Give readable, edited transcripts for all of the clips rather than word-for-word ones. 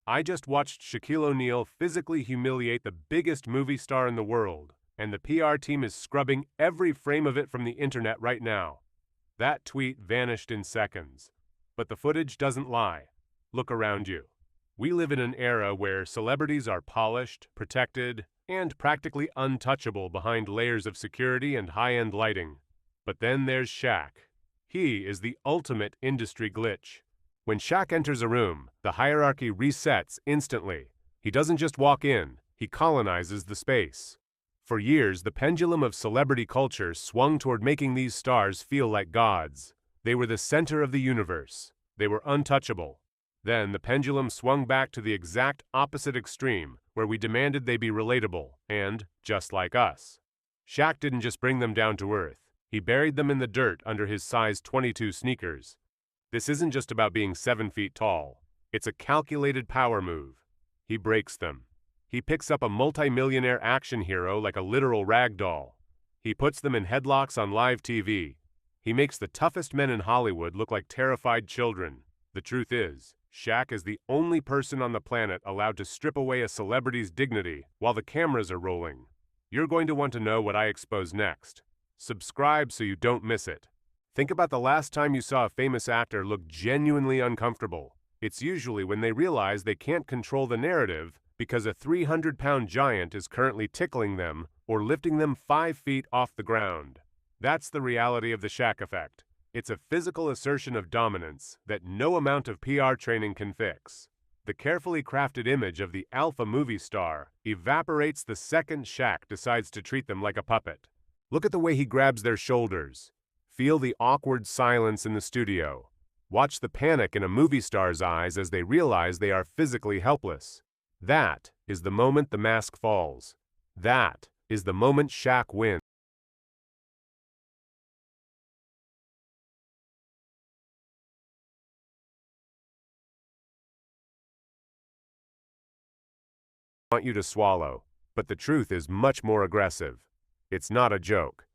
I just watched Shaquille O'Neal physically humiliate the biggest movie star in the world, and the PR team is scrubbing every frame of it from the internet right now. That tweet vanished in seconds. But the footage doesn't lie. Look around you. We live in an era where celebrities are polished, protected, and practically untouchable behind layers of security and high-end lighting. But then there's Shaq. He is the ultimate industry glitch. When Shaq enters a room, the hierarchy resets instantly. He doesn't just walk in, he colonizes the space. For years, the pendulum of celebrity culture swung toward making these stars feel like gods. They were the center of the universe. They were untouchable. Then the pendulum swung back to the exact opposite extreme, where we demanded they be relatable and just like us. Shaq didn't just bring them down to earth. He buried them in the dirt under his size 22 sneakers. This isn't just about being 7 feet tall. It's a calculated power move. He breaks them. He picks up a multi-millionaire action hero like a literal rag doll. He puts them in headlocks on live TV. He makes the toughest men in Hollywood look like terrified children. The truth is, Shaq is the only person on the planet allowed to strip away a celebrity's dignity while the cameras are rolling. You're going to want to know what I expose next. Subscribe so you don't miss it. Think about the last time you saw a famous actor look genuinely uncomfortable. It's usually when they realize they can't control the narrative because a 300-pound giant is currently tickling them or lifting them 5 feet off the ground. That's the reality of the Shaq effect. It's a physical assertion of dominance that no amount of PR training can fix. The carefully crafted image of the alpha movie star evaporates the second Shaq decides to treat them like a puppet. Look at the way he grabs their shoulders. Feel the awkward silence in the studio. Watch the panic in a movie star's eyes as they realize they are physically helpless. That is the moment the mask falls. That is the moment Shaq wins. I want you to swallow, but the truth is much more aggressive. It's not a joke.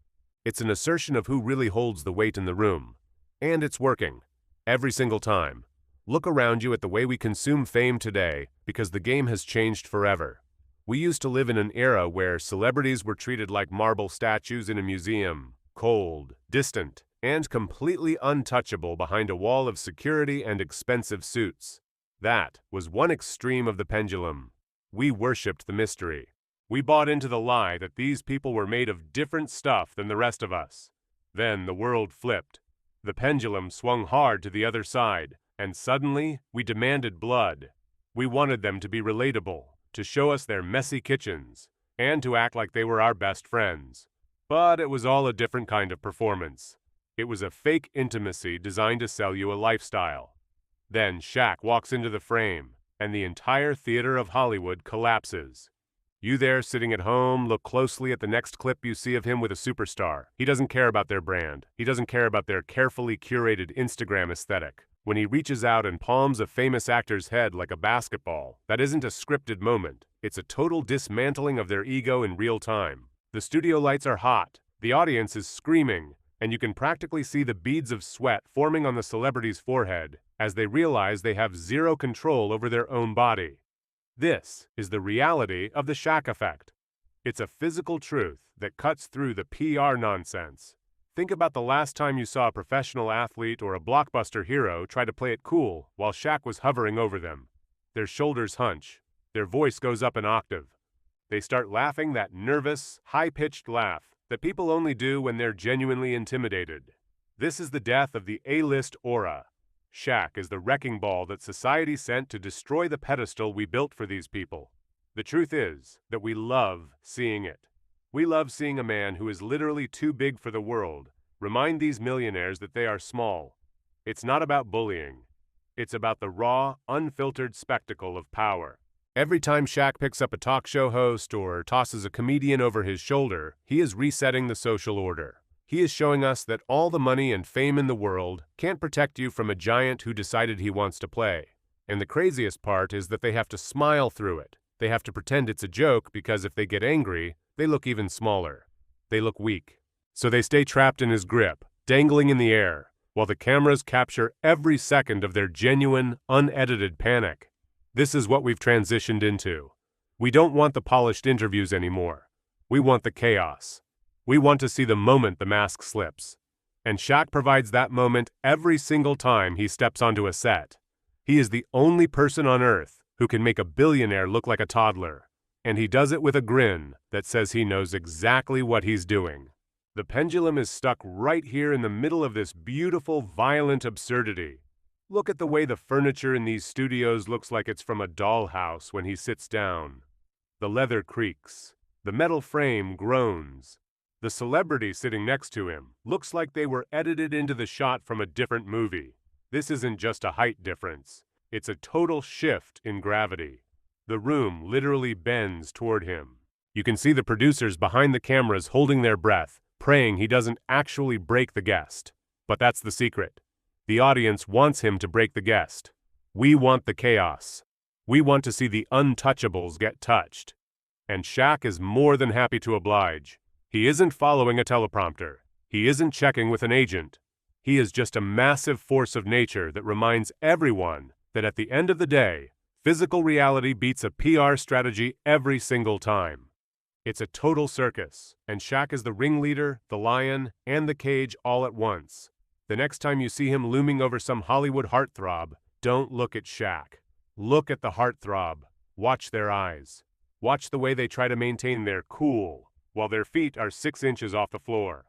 It's an assertion of who really holds the weight in the room. And it's working. Every single time. Look around you at the way we consume fame today, because the game has changed forever. We used to live in an era where celebrities were treated like marble statues in a museum, cold, distant, and completely untouchable behind a wall of security and expensive suits. That was one extreme of the pendulum. We worshipped the mystery. We bought into the lie that these people were made of different stuff than the rest of us. Then the world flipped. The pendulum swung hard to the other side, and suddenly we demanded blood. We wanted them to be relatable, to show us their messy kitchens, and to act like they were our best friends. But it was all a different kind of performance. It was a fake intimacy designed to sell you a lifestyle. Then Shaq walks into the frame, and the entire theater of Hollywood collapses. You there sitting at home, look closely at the next clip you see of him with a superstar. He doesn't care about their brand. He doesn't care about their carefully curated Instagram aesthetic. When he reaches out and palms a famous actor's head like a basketball, that isn't a scripted moment. It's a total dismantling of their ego in real time. The studio lights are hot, the audience is screaming, and you can practically see the beads of sweat forming on the celebrity's forehead as they realize they have zero control over their own body. This is the reality of the Shaq effect. It's a physical truth that cuts through the PR nonsense. Think about the last time you saw a professional athlete or a blockbuster hero try to play it cool while Shaq was hovering over them. Their shoulders hunch. Their voice goes up an octave. They start laughing that nervous, high-pitched laugh that people only do when they're genuinely intimidated. This is the death of the A-list aura. Shaq is the wrecking ball that society sent to destroy the pedestal we built for these people. The truth is that we love seeing it. We love seeing a man who is literally too big for the world remind these millionaires that they are small. It's not about bullying. It's about the raw, unfiltered spectacle of power. Every time Shaq picks up a talk show host or tosses a comedian over his shoulder, he is resetting the social order. He is showing us that all the money and fame in the world can't protect you from a giant who decided he wants to play. And the craziest part is that they have to smile through it. They have to pretend it's a joke because if they get angry, they look even smaller. They look weak. So they stay trapped in his grip, dangling in the air, while the cameras capture every second of their genuine, unedited panic. This is what we've transitioned into. We don't want the polished interviews anymore. We want the chaos. We want to see the moment the mask slips. And Shaq provides that moment every single time he steps onto a set. He is the only person on Earth who can make a billionaire look like a toddler. And he does it with a grin that says he knows exactly what he's doing. The pendulum is stuck right here in the middle of this beautiful, violent absurdity. Look at the way the furniture in these studios looks like it's from a dollhouse when he sits down. The leather creaks. The metal frame groans. The celebrity sitting next to him looks like they were edited into the shot from a different movie. This isn't just a height difference. It's a total shift in gravity. The room literally bends toward him. You can see the producers behind the cameras holding their breath, praying he doesn't actually break the guest. But that's the secret. The audience wants him to break the guest. We want the chaos. We want to see the untouchables get touched. And Shaq is more than happy to oblige. He isn't following a teleprompter. He isn't checking with an agent. He is just a massive force of nature that reminds everyone that at the end of the day, physical reality beats a PR strategy every single time. It's a total circus, and Shaq is the ringleader, the lion, and the cage all at once. The next time you see him looming over some Hollywood heartthrob, don't look at Shaq. Look at the heartthrob. Watch their eyes. Watch the way they try to maintain their cool while their feet are 6 inches off the floor.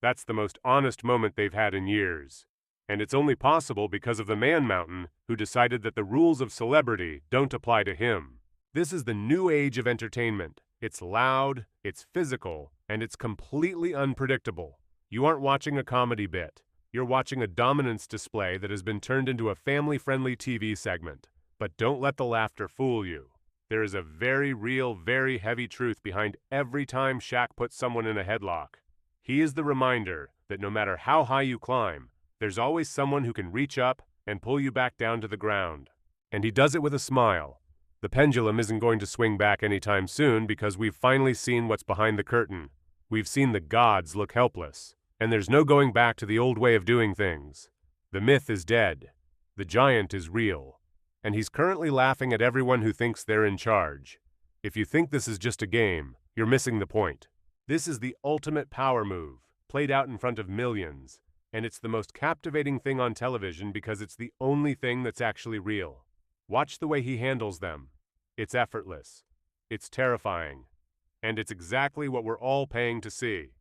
That's the most honest moment they've had in years. And it's only possible because of the Man Mountain, who decided that the rules of celebrity don't apply to him. This is the new age of entertainment. It's loud, it's physical, and it's completely unpredictable. You aren't watching a comedy bit. You're watching a dominance display that has been turned into a family-friendly TV segment. But don't let the laughter fool you. There is a very real, very heavy truth behind every time Shaq puts someone in a headlock. He is the reminder that no matter how high you climb, there's always someone who can reach up and pull you back down to the ground. And he does it with a smile. The pendulum isn't going to swing back anytime soon because we've finally seen what's behind the curtain. We've seen the gods look helpless, and there's no going back to the old way of doing things. The myth is dead. The giant is real. And he's currently laughing at everyone who thinks they're in charge. If you think this is just a game, you're missing the point. This is the ultimate power move, played out in front of millions, and it's the most captivating thing on television because it's the only thing that's actually real. Watch the way he handles them. It's effortless. It's terrifying. And it's exactly what we're all paying to see.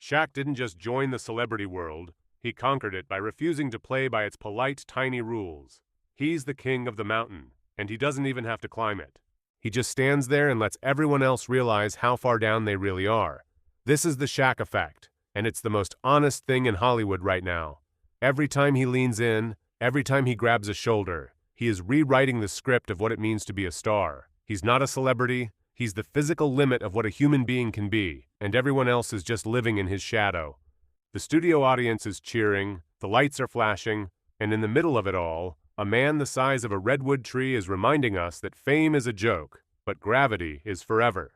Shaq didn't just join the celebrity world, he conquered it by refusing to play by its polite, tiny rules. He's the king of the mountain, and he doesn't even have to climb it. He just stands there and lets everyone else realize how far down they really are. This is the Shaq effect, and it's the most honest thing in Hollywood right now. Every time he leans in, every time he grabs a shoulder, he is rewriting the script of what it means to be a star. He's not a celebrity, he's the physical limit of what a human being can be, and everyone else is just living in his shadow. The studio audience is cheering, the lights are flashing, and in the middle of it all, a man the size of a redwood tree is reminding us that fame is a joke, but gravity is forever.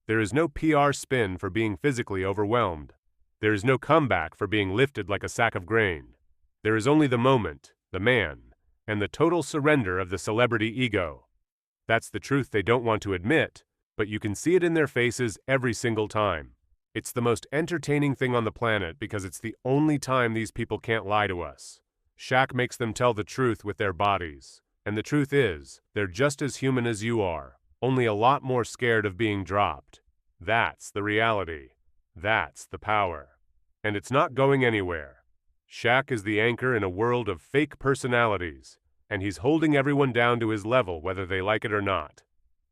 There is no PR spin for being physically overwhelmed. There is no comeback for being lifted like a sack of grain. There is only the moment, the man, and the total surrender of the celebrity ego. That's the truth they don't want to admit, but you can see it in their faces every single time. It's the most entertaining thing on the planet because it's the only time these people can't lie to us. Shaq makes them tell the truth with their bodies. And the truth is, they're just as human as you are, only a lot more scared of being dropped. That's the reality. That's the power. And it's not going anywhere. Shaq is the anchor in a world of fake personalities, and he's holding everyone down to his level whether they like it or not.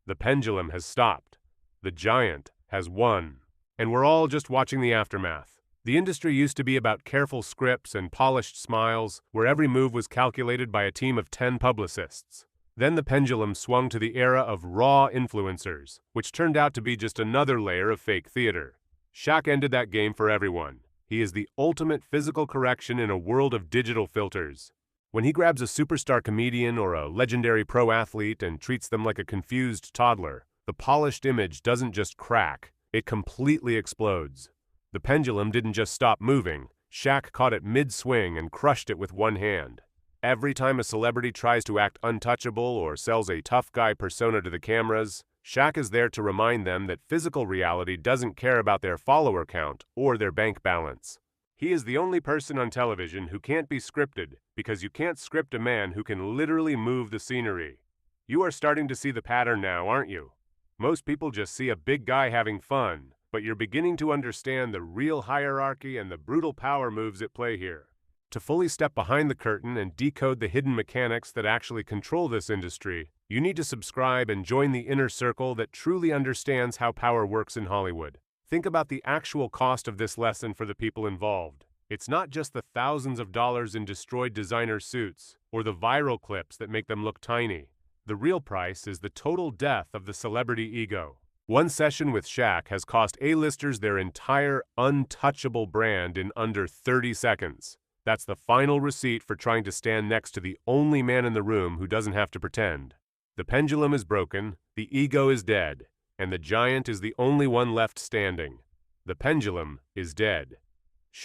The pendulum has stopped. The giant has won. And we're all just watching the aftermath. The industry used to be about careful scripts and polished smiles, where every move was calculated by a team of 10 publicists. Then the pendulum swung to the era of raw influencers, which turned out to be just another layer of fake theater. Shaq ended that game for everyone. He is the ultimate physical correction in a world of digital filters. When he grabs a superstar comedian or a legendary pro athlete and treats them like a confused toddler, the polished image doesn't just crack, it completely explodes. The pendulum didn't just stop moving, Shaq caught it mid-swing and crushed it with one hand. Every time a celebrity tries to act untouchable or sells a tough guy persona to the cameras, Shaq is there to remind them that physical reality doesn't care about their follower count or their bank balance. He is the only person on television who can't be scripted because you can't script a man who can literally move the scenery. You are starting to see the pattern now, aren't you? Most people just see a big guy having fun, but you're beginning to understand the real hierarchy and the brutal power moves at play here. To fully step behind the curtain and decode the hidden mechanics that actually control this industry, you need to subscribe and join the inner circle that truly understands how power works in Hollywood. Think about the actual cost of this lesson for the people involved. It's not just the thousands of dollars in destroyed designer suits or the viral clips that make them look tiny. The real price is the total death of the celebrity ego. One session with Shaq has cost A-listers their entire untouchable brand in under 30 seconds. That's the final receipt for trying to stand next to the only man in the room who doesn't have to pretend. The pendulum is broken, the ego is dead, and the giant is the only one left standing. The pendulum is dead.